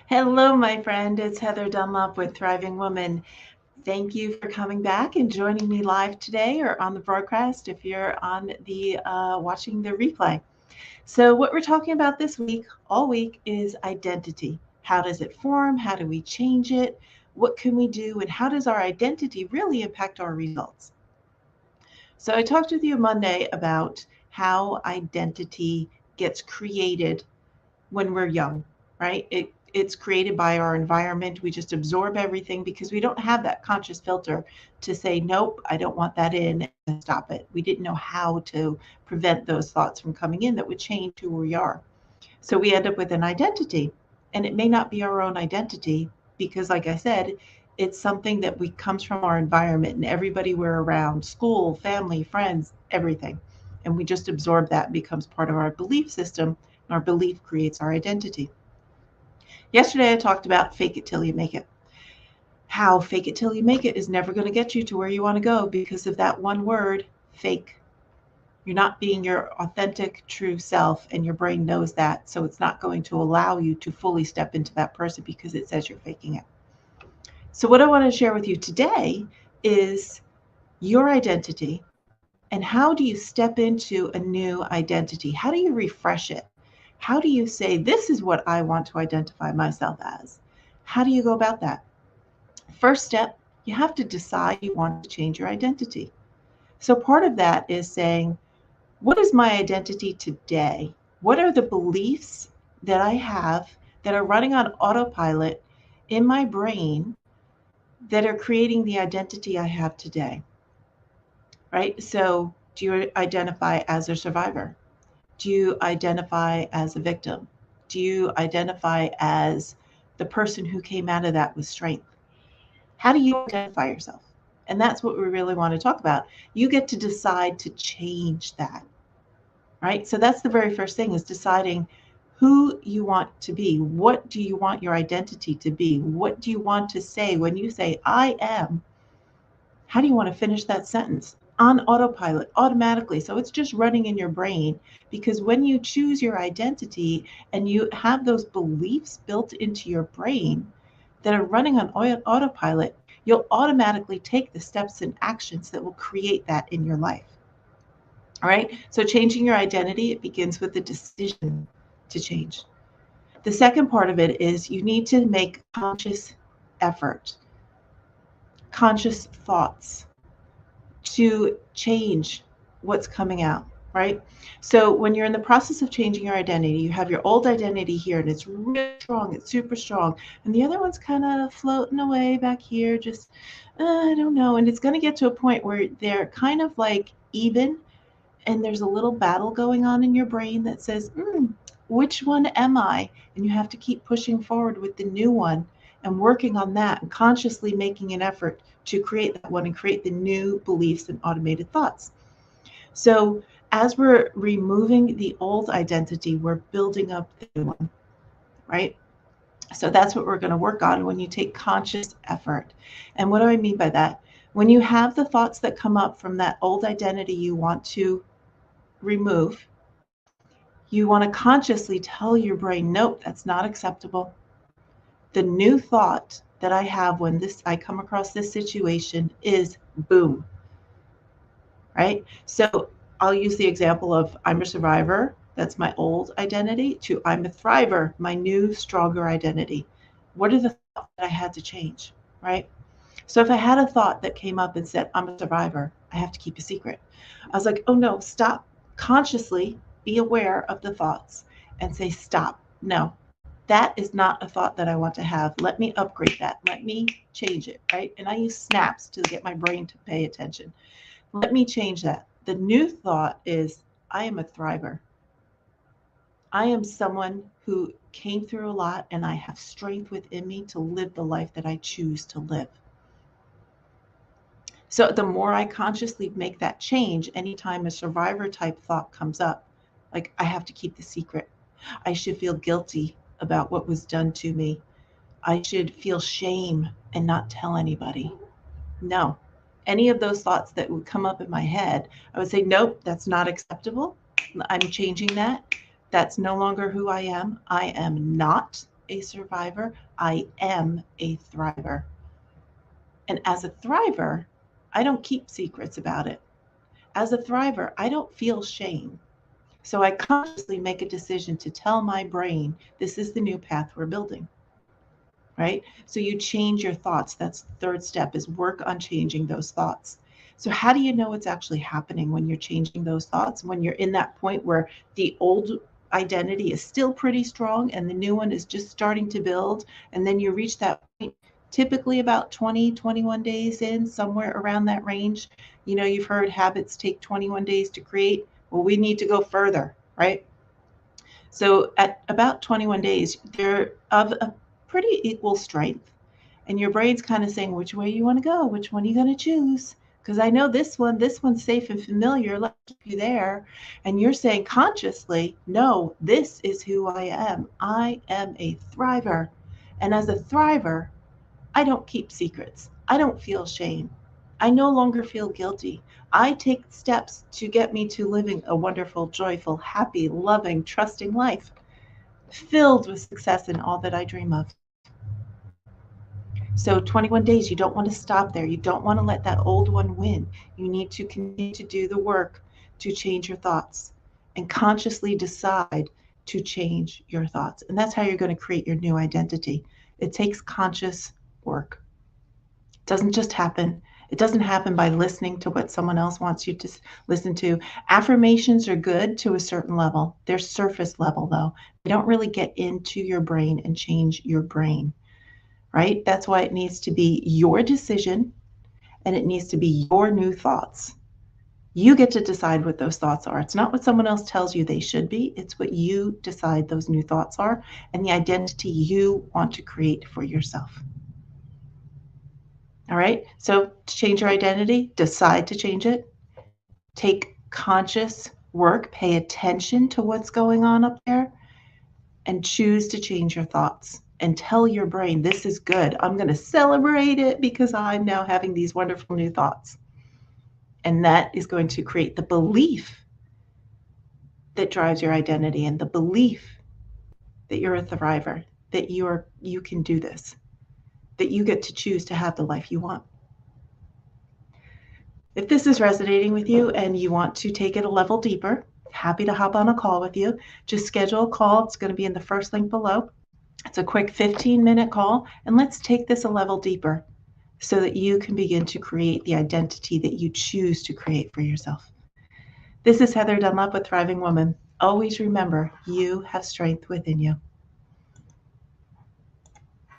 Hello, my friend. It's Heather Dunlop with Thriving Woman. Thank you for coming back and joining me live today or on the broadcast if you're on the watching the replay. So, what we're talking about this week, all week, is identity. How does it form? How do we change it? What can we do? And how does our identity really impact our results? So, I talked with you Monday about how identity gets created when we're young, right? It's created by our environment. We just absorb everything because we don't have that conscious filter to say, nope, I don't want that in and stop it. We didn't know how to prevent those thoughts from coming in that would change who we are. So we end up with an identity, and it may not be our own identity because, like I said, it's something that we comes from our environment and everybody we're around, school, family, friends, everything. And we just absorb that and becomes part of our belief system. And our belief creates our identity. Yesterday, I talked about fake it till you make it. How fake it till you make it is never going to get you to where you want to go because of that one word, fake. You're not being your authentic, true self, and your brain knows that. So it's not going to allow you to fully step into that person because it says you're faking it. So, what I want to share with you today is your identity and how do you step into a new identity? How do you refresh it? How do you say, this is what I want to identify myself as? How do you go about that? First step, you have to decide you want to change your identity. So, part of that is saying, what is my identity today? What are the beliefs that I have that are running on autopilot in my brain that are creating the identity I have today? Right? So, do you identify as a survivor? Do you identify as a victim? Do you identify as the person who came out of that with strength? How do you identify yourself? And that's what we really want to talk about. You get to decide to change that, right? So that's the very first thing is deciding who you want to be. What do you want your identity to be? What do you want to say when you say, I am? How do you want to finish that sentence? On autopilot, automatically. So it's just running in your brain because when you choose your identity and you have those beliefs built into your brain that are running on autopilot, you'll automatically take the steps and actions that will create that in your life. All right. So changing your identity, it begins with the decision to change. The second part of it is you need to make conscious effort, conscious thoughts to change what's coming out, right? So when you're in the process of changing your identity, you have your old identity here and it's really strong, it's super strong. And the other one's kind of floating away back here, just, I don't know. And it's going to get to a point where they're kind of like even and there's a little battle going on in your brain that says, which one am I? And you have to keep pushing forward with the new one and working on that and consciously making an effort to create that one and create the new beliefs and automated thoughts. So, as we're removing the old identity, we're building up the new one, right? So, that's what we're going to work on when you take conscious effort. And what do I mean by that? When you have the thoughts that come up from that old identity you want to remove, you want to consciously tell your brain, nope, that's not acceptable. The new thought that I have when I come across this situation is boom, right? So I'll use the example of I'm a survivor, that's my old identity, to I'm a thriver, my new, stronger identity. What are the thoughts that I had to change, right? So if I had a thought that came up and said, I'm a survivor, I have to keep a secret. I was like, oh no, stop. Consciously be aware of the thoughts and say, stop. No, that is not a thought that I want to have. Let me upgrade that. Let me change it, right? And I use snaps to get my brain to pay attention. Let me change that. The new thought is, I am a thriver. I am someone who came through a lot and I have strength within me to live the life that I choose to live. So the more I consciously make that change, anytime a survivor type thought comes up, like I have to keep the secret. I should feel guilty about what was done to me. I should feel shame and not tell anybody. No. Any of those thoughts that would come up in my head, I would say, nope, that's not acceptable. I'm changing that. That's no longer who I am. I am not a survivor. I am a thriver. And as a thriver, I don't keep secrets about it. As a thriver, I don't feel shame. So I consciously make a decision to tell my brain, this is the new path we're building, right? So you change your thoughts. That's the third step, is work on changing those thoughts. So how do you know what's actually happening when you're changing those thoughts? When you're in that point where the old identity is still pretty strong and the new one is just starting to build, and then you reach that point typically about 20, 21 days in, somewhere around that range. You know, you've heard habits take 21 days to create. Well, we need to go further, right? So at about 21 days, they're of a pretty equal strength. And your brain's kind of saying, which way you want to go? Which one are you going to choose? Because I know this one's safe and familiar. Let's keep you there. And you're saying consciously, no, this is who I am. I am a thriver. And as a thriver, I don't keep secrets. I don't feel shame. I no longer feel guilty. I take steps to get me to living a wonderful, joyful, happy, loving, trusting life, filled with success in all that I dream of. So 21 days, you don't want to stop there. You don't want to let that old one win. You need to continue to do the work to change your thoughts and consciously decide to change your thoughts. And that's how you're going to create your new identity. It takes conscious work. It doesn't just happen. It doesn't happen by listening to what someone else wants you to listen to. Affirmations are good to a certain level. They're surface level, though. They don't really get into your brain and change your brain, right? That's why it needs to be your decision and it needs to be your new thoughts. You get to decide what those thoughts are. It's not what someone else tells you they should be. It's what you decide those new thoughts are and the identity you want to create for yourself. All right. So to change your identity, decide to change it. Take conscious work, pay attention to what's going on up there, and choose to change your thoughts and tell your brain, this is good. I'm going to celebrate it because I'm now having these wonderful new thoughts. And that is going to create the belief that drives your identity and the belief that you're a thriver, that you can do this, that you get to choose to have the life you want. If this is resonating with you and you want to take it a level deeper, happy to hop on a call with you. Just schedule a call. It's going to be in the first link below. It's a quick 15-minute call, and let's take this a level deeper so that you can begin to create the identity that you choose to create for yourself. This is Heather Dunlap with Thriving Woman. Always remember, you have strength within you.